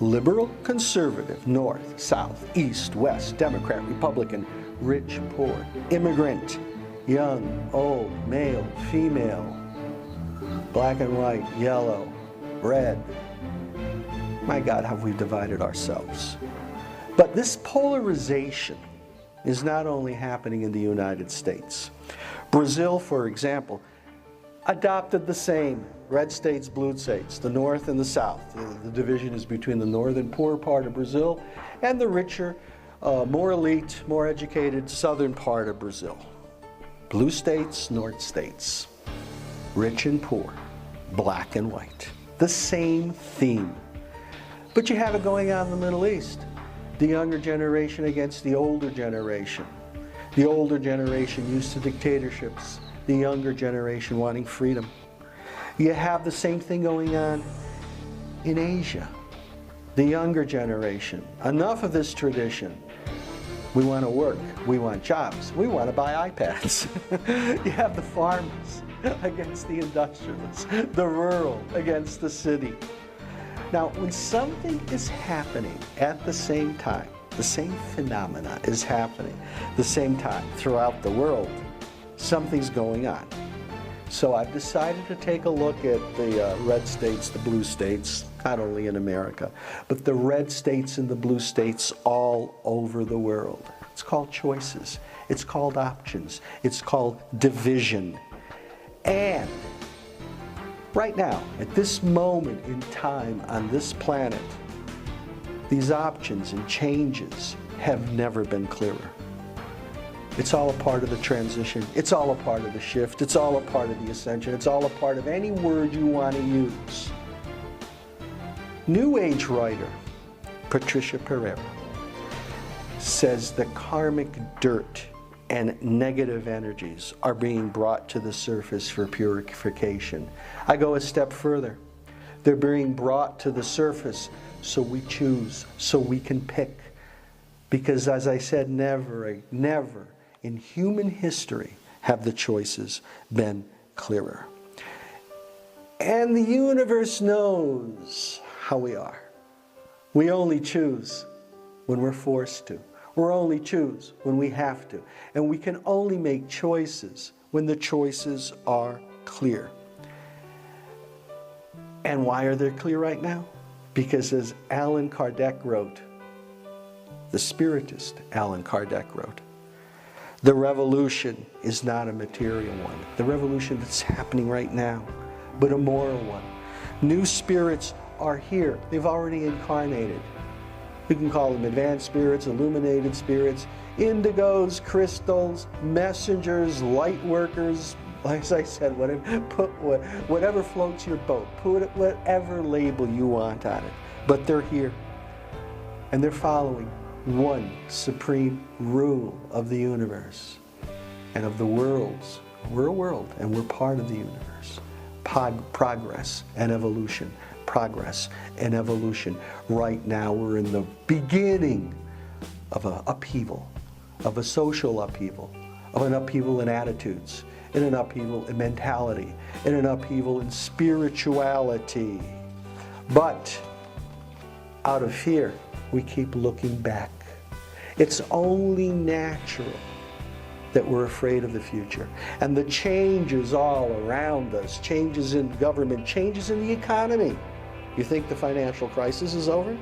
Liberal, conservative, north, south, east, west, Democrat, Republican, rich, poor, immigrant, young, old, male, female, black and white, yellow, red. My God, how we've divided ourselves. But this polarization is not only happening in the United States. Brazil, for example, adopted the same red states, blue states, the north and the south. The division is between the northern poor part of Brazil and the richer, more elite, more educated southern part of Brazil. Blue states, north states, rich and poor, black and white. The same theme. But you have it going on in the Middle East. The younger generation against the older generation. The older generation used to dictatorships. The younger generation wanting freedom. You have the same thing going on in Asia. The younger generation. Enough of this tradition. We want to work. We want jobs. We want to buy iPads. You have the farmers against the industrialists. The rural against the city. Now, when something is happening at the same time, the same phenomena is happening the same time throughout the world, something's going on. So I've decided to take a look at the red states, the blue states, not only in America, but the red states and the blue states all over the world. It's called choices. It's called options. It's called division. And right now, at this moment in time on this planet, these options and changes have never been clearer. It's all a part of the transition. It's all a part of the shift. It's all a part of the ascension. It's all a part of any word you want to use. New Age writer Patricia Pereira says the karmic dirt and negative energies are being brought to the surface for purification. I go a step further. They're being brought to the surface so we choose, so we can pick. Because as I said, never in human history have the choices been clearer. And the universe knows how we are. We only choose when we're forced to. We only choose when we have to. And we can only make choices when the choices are clear. And why are they clear right now? Because as Allan Kardec wrote, the spiritist Allan Kardec wrote, the revolution is not a material one. The revolution that's happening right now, but a moral one. New spirits are here. They've already incarnated. You can call them advanced spirits, illuminated spirits, indigos, crystals, messengers, light workers. Like I said, whatever floats your boat. Put whatever label you want on it. But they're here. And they're following one supreme rule of the universe and of the worlds. We're a world and we're part of the universe. Progress and evolution. Progress and evolution. Right now we're in the beginning of an upheaval, of a social upheaval, of an upheaval in attitudes, in an upheaval in mentality, in an upheaval in spirituality. But out of fear, we keep looking back. It's only natural that we're afraid of the future. And the changes all around us, changes in government, changes in the economy. You think the financial crisis is over?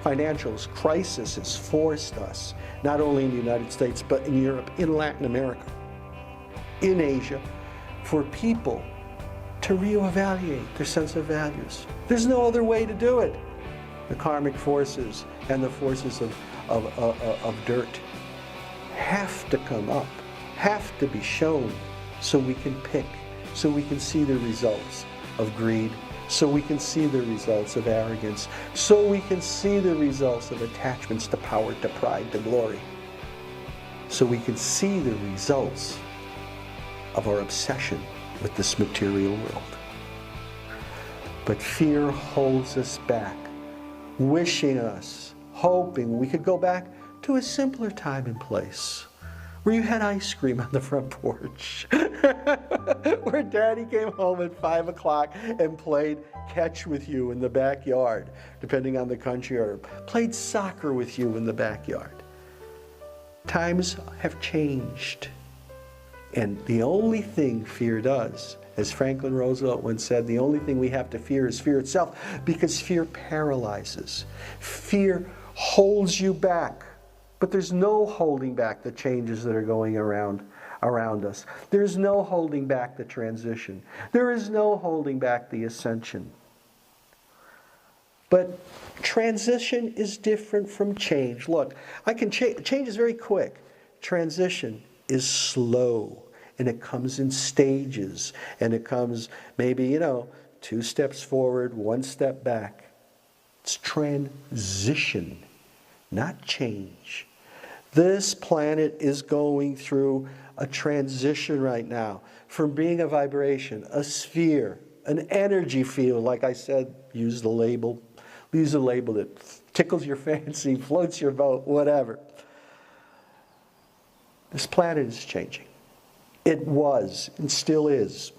Financial crisis has forced us, not only in the United States, but in Europe, in Latin America, in Asia, for people to reevaluate their sense of values. There's no other way to do it. The karmic forces and the forces of dirt have to come up, have to be shown so we can pick, so we can see the results of greed, so we can see the results of arrogance, so we can see the results of attachments to power, to pride, to glory, so we can see the results of our obsession with this material world. But fear holds us back, wishing us, hoping we could go back to a simpler time and place where you had ice cream on the front porch, where Daddy came home at 5 o'clock and played catch with you in the backyard, depending on the country, or played soccer with you in the backyard. Times have changed. And the only thing fear does, as Franklin Roosevelt once said, the only thing we have to fear is fear itself, because fear paralyzes. Fear holds you back. But there's no holding back the changes that are going around us. There's no holding back the transition. There is no holding back the ascension. But transition is different from change. Look, change is very quick. Transition is slow, and it comes in stages, and it comes maybe, 2 steps forward, 1 step back. It's transition, not change. This planet is going through a transition right now from being a vibration, a sphere, an energy field. Like I said, use a label that tickles your fancy, floats your boat, whatever. This planet is changing. It was and still is,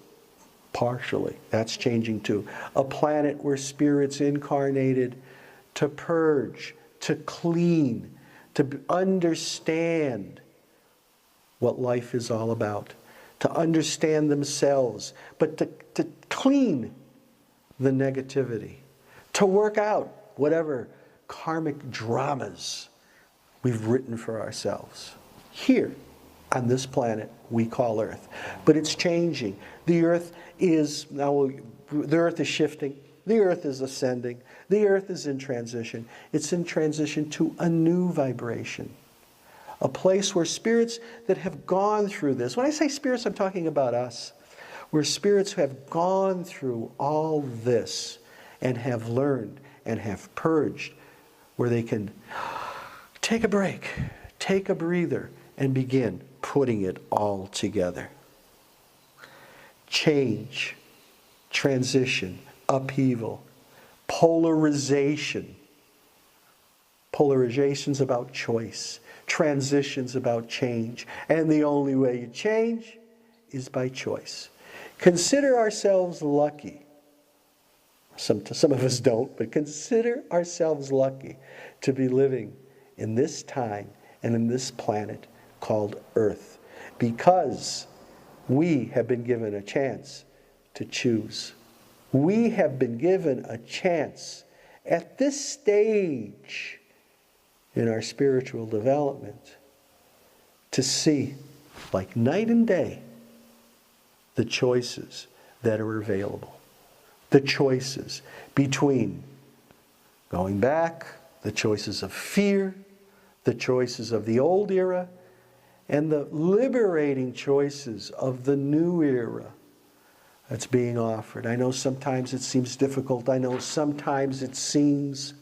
partially. That's changing too. A planet where spirits incarnated to purge, to clean, to understand what life is all about, to understand themselves, but to clean the negativity, to work out whatever karmic dramas we've written for ourselves here on this planet we call Earth. But it's changing. The Earth is shifting. The Earth is ascending. The Earth is in transition. It's in transition to a new vibration. A place where spirits that have gone through this, when I say spirits, I'm talking about us, where spirits who have gone through all this and have learned and have purged, where they can take a break, take a breather, and begin putting it all together. Change, transition, upheaval, polarization. Polarization's about choice. Transition's about change. And the only way you change is by choice. Consider ourselves lucky. Some of us don't, but consider ourselves lucky to be living in this time and in this planet called Earth, because we have been given a chance to choose. We have been given a chance at this stage in our spiritual development to see, like night and day, the choices that are available. The choices between going back, the choices of fear, the choices of the old era, and the liberating choices of the new era that's being offered. I know sometimes it seems difficult. I know sometimes it seems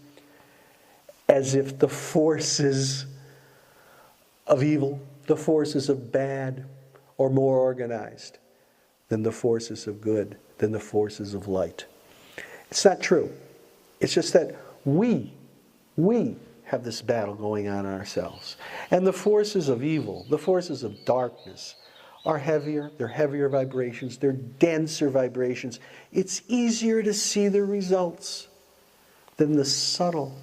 as if the forces of evil, the forces of bad, are more organized than the forces of good, than the forces of light. It's not true. It's just that we have this battle going on in ourselves. And the forces of evil, the forces of darkness, are heavier. They're heavier vibrations. They're denser vibrations. It's easier to see the results than the subtle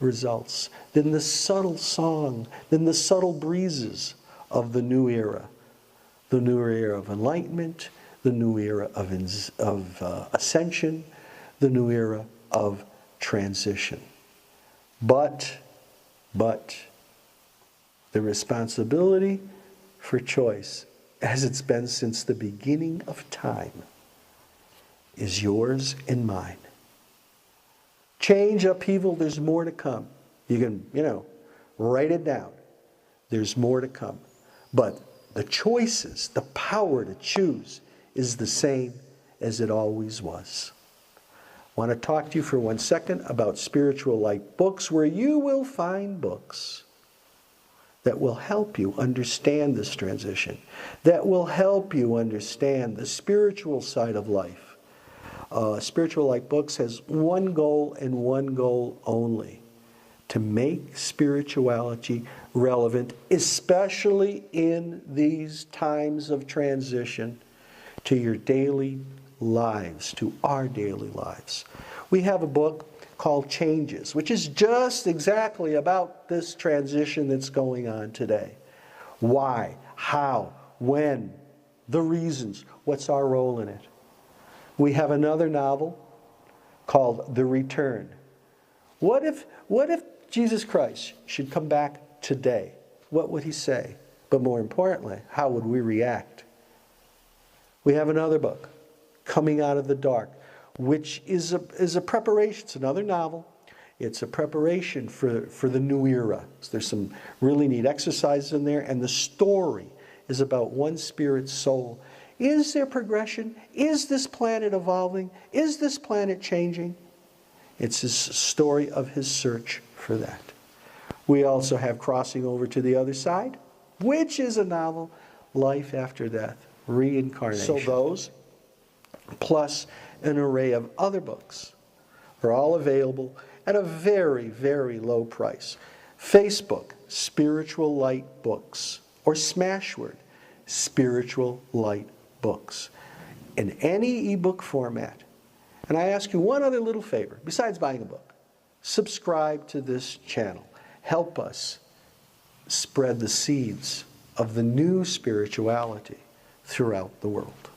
results, than the subtle song, than the subtle breezes of the new era. The new era of enlightenment, the new era of ascension, the new era of transition. But the responsibility for choice, as it's been since the beginning of time, is yours and mine. Change, upheaval, there's more to come. You can, write it down. There's more to come. But the choices, the power to choose, is the same as it always was. I want to talk to you for 1 second about Spiritual Light Books, where you will find books that will help you understand this transition, that will help you understand the spiritual side of life. Spiritual Light Books has one goal and one goal only: to make spirituality relevant, especially in these times of transition, to your daily lives, to our daily lives. We have a book called Changes, which is just exactly about this transition that's going on today. Why, how, when, the reasons, what's our role in it. We have another novel called The Return. What if Jesus Christ should come back today? What would he say? But more importantly, how would we react? We have another book, Coming Out of the Dark, which is a preparation. It's another novel. It's a preparation for the new era. So there's some really neat exercises in there, and the story is about one spirit soul. Is there progression? Is this planet evolving? Is this planet changing? It's his story of his search for that. We also have Crossing Over to the Other Side, which is a novel, Life After Death, Reincarnation. So those, plus an array of other books, are all available at a very, very low price. Facebook, Spiritual Light Books, or Smashword, Spiritual Light Books, in any ebook format. And I ask you one other little favor, besides buying a book. Subscribe to this channel. Help us spread the seeds of the new spirituality throughout the world.